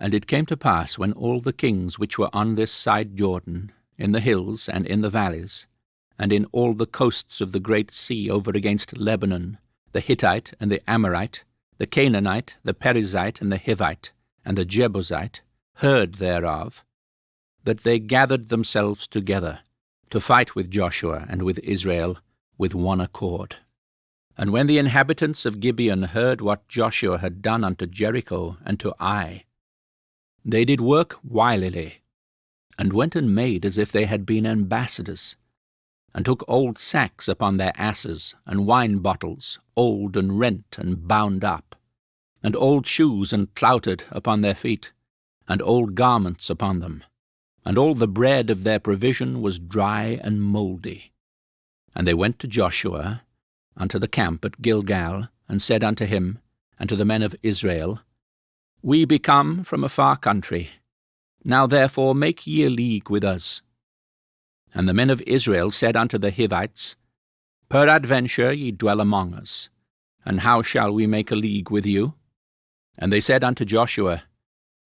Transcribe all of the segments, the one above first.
And it came to pass, when all the kings which were on this side Jordan, in the hills and in the valleys, and in all the coasts of the great sea over against Lebanon, the Hittite and the Amorite, the Canaanite, the Perizzite and the Hivite, and the Jebusite, heard thereof, that they gathered themselves together to fight with Joshua and with Israel with one accord. And when the inhabitants of Gibeon heard what Joshua had done unto Jericho and to Ai, they did work wilily, and went and made as if they had been ambassadors, and took old sacks upon their asses, and wine bottles, old and rent and bound up, and old shoes and clouted upon their feet, and old garments upon them. And all the bread of their provision was dry and mouldy. And they went to Joshua unto the camp at Gilgal, and said unto him, and to the men of Israel, We be come from a far country. Now therefore make ye a league with us. And the men of Israel said unto the Hivites, Peradventure ye dwell among us, and how shall we make a league with you? And they said unto Joshua,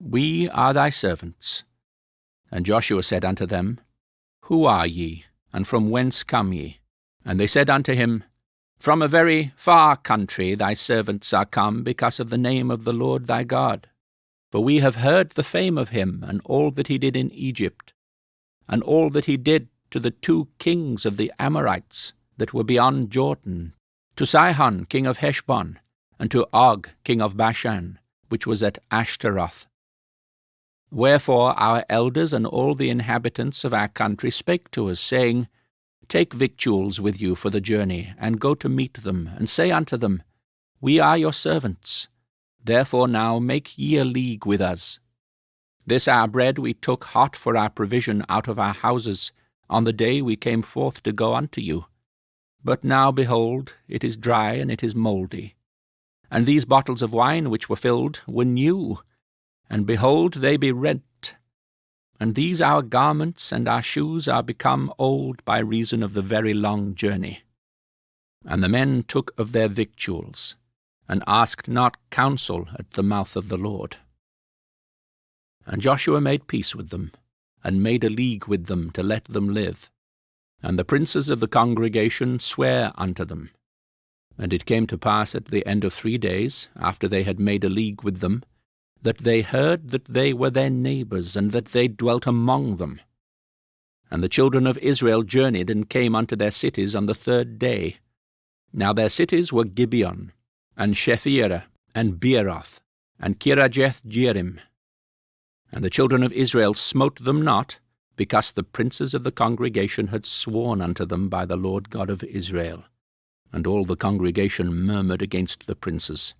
We are thy servants. And Joshua said unto them, Who are ye, and from whence come ye? And they said unto him, From a very far country thy servants are come, because of the name of the Lord thy God. For we have heard the fame of him, and all that he did in Egypt, and all that he did to the 2 kings of the Amorites that were beyond Jordan, to Sihon king of Heshbon, and to Og king of Bashan, which was at Ashtaroth. Wherefore our elders and all the inhabitants of our country spake to us, saying, Take victuals with you for the journey, and go to meet them, and say unto them, We are your servants. Therefore now make ye a league with us. This our bread we took hot for our provision out of our houses, on the day we came forth to go unto you. But now, behold, it is dry, and it is mouldy. And these bottles of wine which were filled were new, and behold, they be rent. And these our garments and our shoes are become old by reason of the very long journey. And the men took of their victuals, and asked not counsel at the mouth of the Lord. And Joshua made peace with them, and made a league with them to let them live. And the princes of the congregation sware unto them. And it came to pass at the end of 3 days, after they had made a league with them, that they heard that they were their neighbors, and that they dwelt among them. And the children of Israel journeyed and came unto their cities on the 3rd day. Now their cities were Gibeon, and Shephirah, and Beeroth, and Kirjath-jearim. And the children of Israel smote them not, because the princes of the congregation had sworn unto them by the Lord God of Israel. And all the congregation murmured against the princes.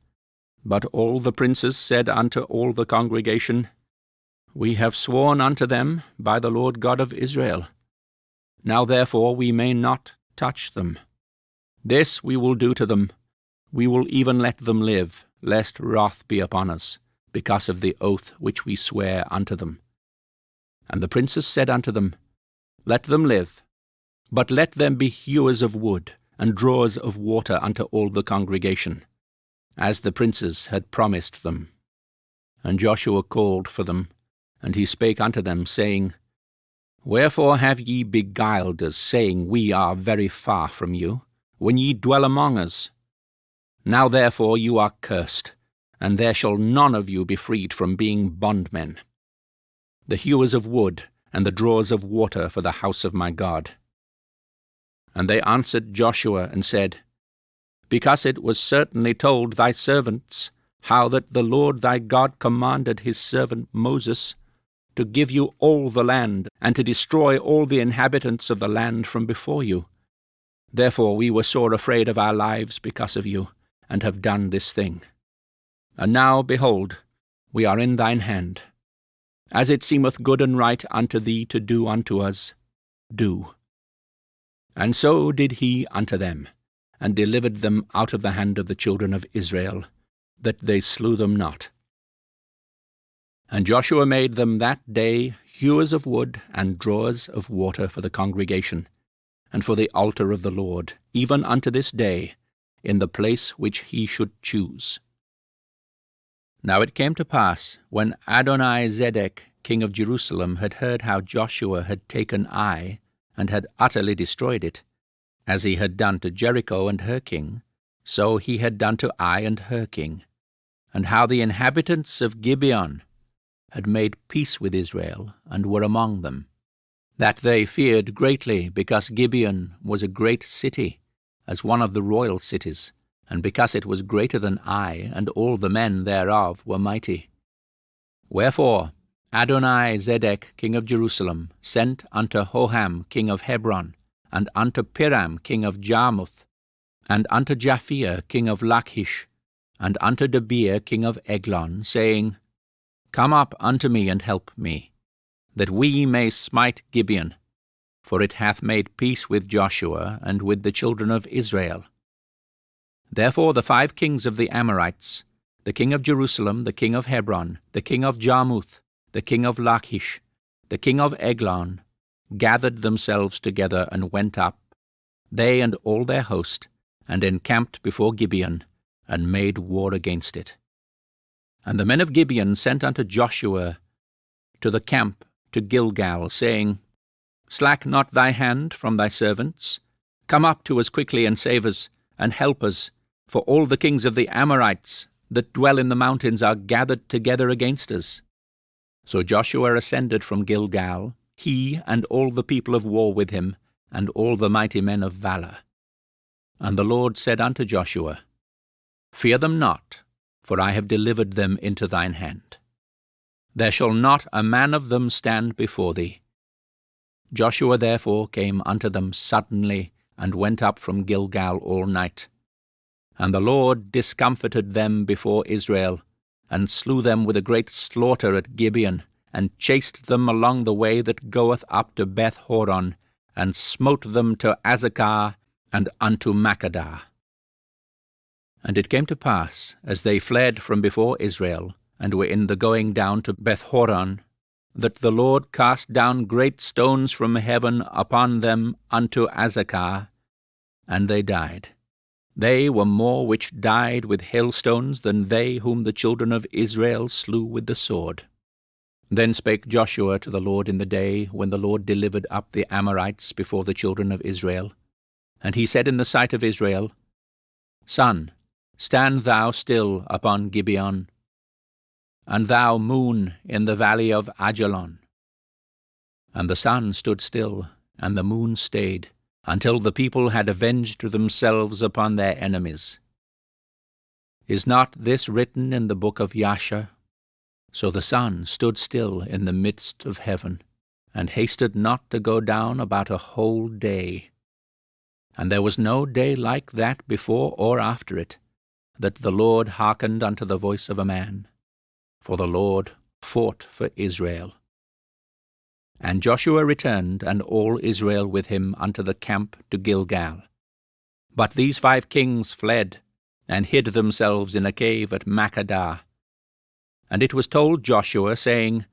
But all the princes said unto all the congregation, We have sworn unto them by the Lord God of Israel. Now therefore we may not touch them. This we will do to them. We will even let them live, lest wrath be upon us, because of the oath which we swear unto them. And the princes said unto them, Let them live, but let them be hewers of wood, and drawers of water unto all the congregation, as the princes had promised them. And Joshua called for them, and he spake unto them, saying, Wherefore have ye beguiled us, saying, We are very far from you, when ye dwell among us? Now therefore you are cursed, and there shall none of you be freed from being bondmen, the hewers of wood, and the drawers of water for the house of my God. And they answered Joshua, and said, Because it was certainly told thy servants, how that the Lord thy God commanded his servant Moses to give you all the land, and to destroy all the inhabitants of the land from before you. Therefore we were sore afraid of our lives because of you, and have done this thing. And now, behold, we are in thine hand. As it seemeth good and right unto thee to do unto us, do. And so did he unto them, and delivered them out of the hand of the children of Israel, that they slew them not. And Joshua made them that day hewers of wood and drawers of water for the congregation, and for the altar of the Lord, even unto this day, in the place which he should choose. Now it came to pass, when Adoni-Zedek, king of Jerusalem, had heard how Joshua had taken Ai, and had utterly destroyed it, as he had done to Jericho and her king, so he had done to Ai and her king, and how the inhabitants of Gibeon had made peace with Israel, and were among them, that they feared greatly, because Gibeon was a great city, as one of the royal cities, and because it was greater than Ai, and all the men thereof were mighty. Wherefore Adoni-Zedek king of Jerusalem sent unto Hoham king of Hebron, and unto Piram king of Jarmuth, and unto Japhia king of Lachish, and unto Debir king of Eglon, saying, Come up unto me and help me, that we may smite Gibeon, for it hath made peace with Joshua and with the children of Israel. Therefore the 5 kings of the Amorites, the king of Jerusalem, the king of Hebron, the king of Jarmuth, the king of Lachish, the king of Eglon, gathered themselves together and went up, they and all their host, and encamped before Gibeon, and made war against it. And the men of Gibeon sent unto Joshua to the camp to Gilgal, saying, Slack not thy hand from thy servants. Come up to us quickly and save us, and help us, for all the kings of the Amorites that dwell in the mountains are gathered together against us. So Joshua ascended from Gilgal, he and all the people of war with him, and all the mighty men of valour. And the Lord said unto Joshua, Fear them not, for I have delivered them into thine hand. There shall not a man of them stand before thee. Joshua therefore came unto them suddenly, and went up from Gilgal all night. And the Lord discomfited them before Israel, and slew them with a great slaughter at Gibeon, and chased them along the way that goeth up to Beth-horon, and smote them to Azekah and unto Makkedah. And it came to pass, as they fled from before Israel, and were in the going down to Beth-horon, that the Lord cast down great stones from heaven upon them unto Azekah, and they died. They were more which died with hailstones than they whom the children of Israel slew with the sword. Then spake Joshua to the Lord in the day when the Lord delivered up the Amorites before the children of Israel. And he said in the sight of Israel, Sun, stand thou still upon Gibeon, and thou moon in the valley of Ajalon. And the sun stood still, and the moon stayed, until the people had avenged themselves upon their enemies. Is not this written in the book of Jasher? So the sun stood still in the midst of heaven, and hasted not to go down about a whole day. And there was no day like that before or after it, that the Lord hearkened unto the voice of a man. For the Lord fought for Israel. And Joshua returned, and all Israel with him, unto the camp to Gilgal. But these 5 kings fled, and hid themselves in a cave at Makkedah. And it was told Joshua, saying,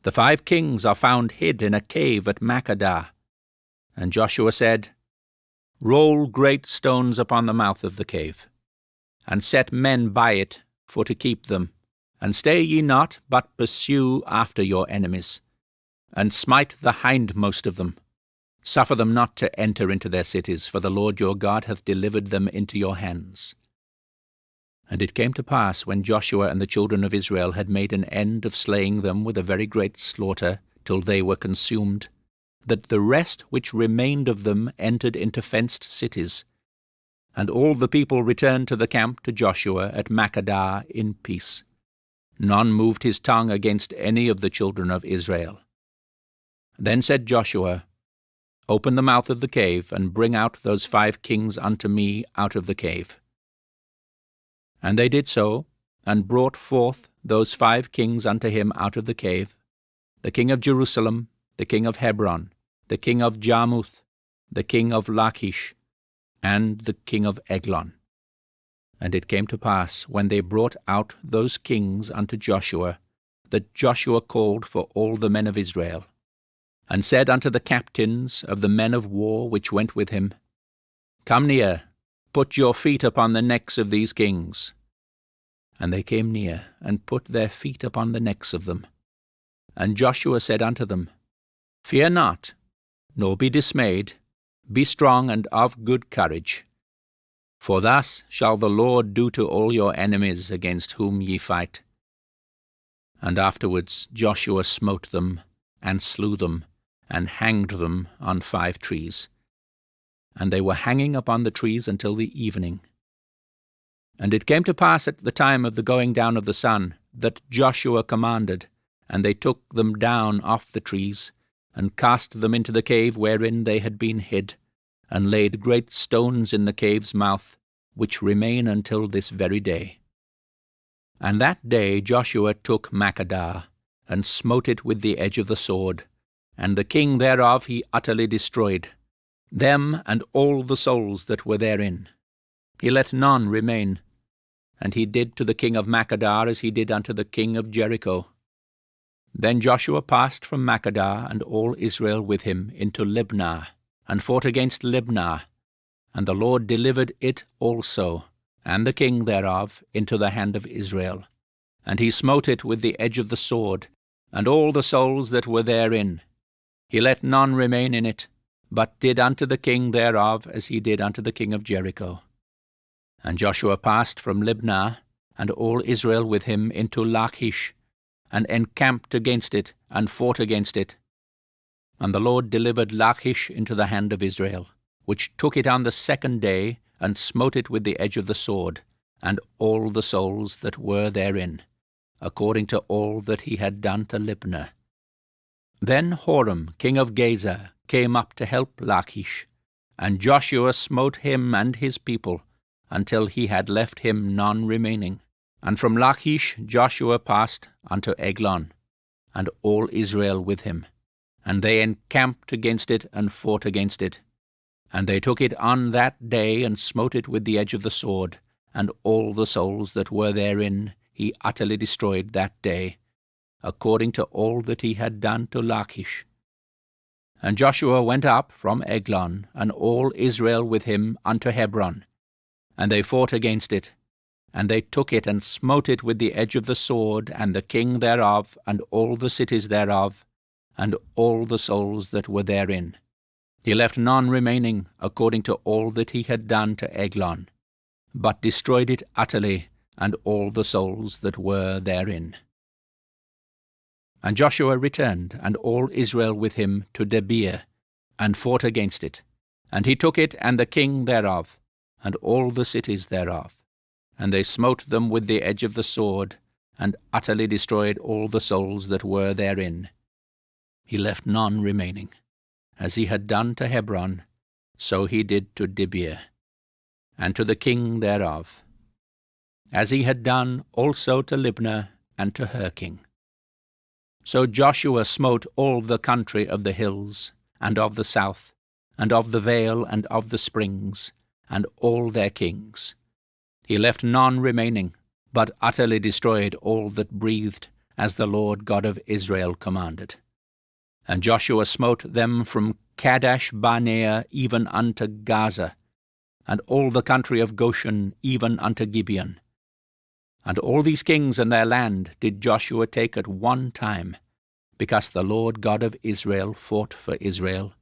The 5 kings are found hid in a cave at Makkedah. And Joshua said, Roll great stones upon the mouth of the cave, and set men by it for to keep them. And stay ye not, but pursue after your enemies, and smite the hindmost of them. Suffer them not to enter into their cities, for the Lord your God hath delivered them into your hands. And it came to pass, when Joshua and the children of Israel had made an end of slaying them with a very great slaughter, till they were consumed, that the rest which remained of them entered into fenced cities. And all the people returned to the camp to Joshua at Makkedah in peace. None moved his tongue against any of the children of Israel. Then said Joshua, Open the mouth of the cave, and bring out those 5 kings unto me out of the cave. And they did so, and brought forth those 5 kings unto him out of the cave, the king of Jerusalem, the king of Hebron, the king of Jarmuth, the king of Lachish, and the king of Eglon. And it came to pass, when they brought out those kings unto Joshua, that Joshua called for all the men of Israel, and said unto the captains of the men of war which went with him, Come near, put your feet upon the necks of these kings. And they came near, and put their feet upon the necks of them. And Joshua said unto them, Fear not, nor be dismayed, be strong and of good courage. For thus shall the Lord do to all your enemies against whom ye fight. And afterwards Joshua smote them, and slew them, and hanged them on 5 trees. And they were hanging upon the trees until the evening. And it came to pass at the time of the going down of the sun, that Joshua commanded, and they took them down off the trees, and cast them into the cave wherein they had been hid, and laid great stones in the cave's mouth, which remain until this very day. And that day Joshua took Makkedah, and smote it with the edge of the sword, and the king thereof he utterly destroyed, them and all the souls that were therein. He let none remain. And he did to the king of Makkedah as he did unto the king of Jericho. Then Joshua passed from Makkedah, and all Israel with him, into Libnah, and fought against Libnah. And the Lord delivered it also, and the king thereof, into the hand of Israel. And he smote it with the edge of the sword, and all the souls that were therein. He let none remain in it, but did unto the king thereof as he did unto the king of Jericho. And Joshua passed from Libnah, and all Israel with him, into Lachish, and encamped against it, and fought against it. And the Lord delivered Lachish into the hand of Israel, which took it on the 2nd day, and smote it with the edge of the sword, and all the souls that were therein, according to all that he had done to Libnah. Then Horam king of Gazer came up to help Lachish, and Joshua smote him and his people, until he had left him none remaining. And from Lachish Joshua passed unto Eglon, and all Israel with him. And they encamped against it, and fought against it. And they took it on that day, and smote it with the edge of the sword, and all the souls that were therein he utterly destroyed that day, according to all that he had done to Lachish. And Joshua went up from Eglon, and all Israel with him, unto Hebron. And they fought against it, and they took it, and smote it with the edge of the sword, and the king thereof, and all the cities thereof, and all the souls that were therein. He left none remaining, according to all that he had done to Eglon, but destroyed it utterly, and all the souls that were therein. And Joshua returned, and all Israel with him, to Debir, and fought against it. And he took it, and the king thereof, and all the cities thereof. And they smote them with the edge of the sword, and utterly destroyed all the souls that were therein. He left none remaining. As he had done to Hebron, so he did to Debir, and to the king thereof, as he had done also to Libnah and to her king. So Joshua smote all the country of the hills, and of the south, and of the vale, and of the springs, and all their kings. He left none remaining, but utterly destroyed all that breathed, as the Lord God of Israel commanded. And Joshua smote them from Kadesh-barnea even unto Gaza, and all the country of Goshen even unto Gibeon. And all these kings and their land did Joshua take at one time, because the Lord God of Israel fought for Israel.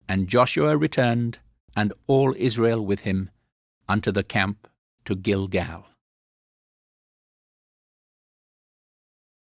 And Joshua returned, and all Israel with him, unto the camp to Gilgal.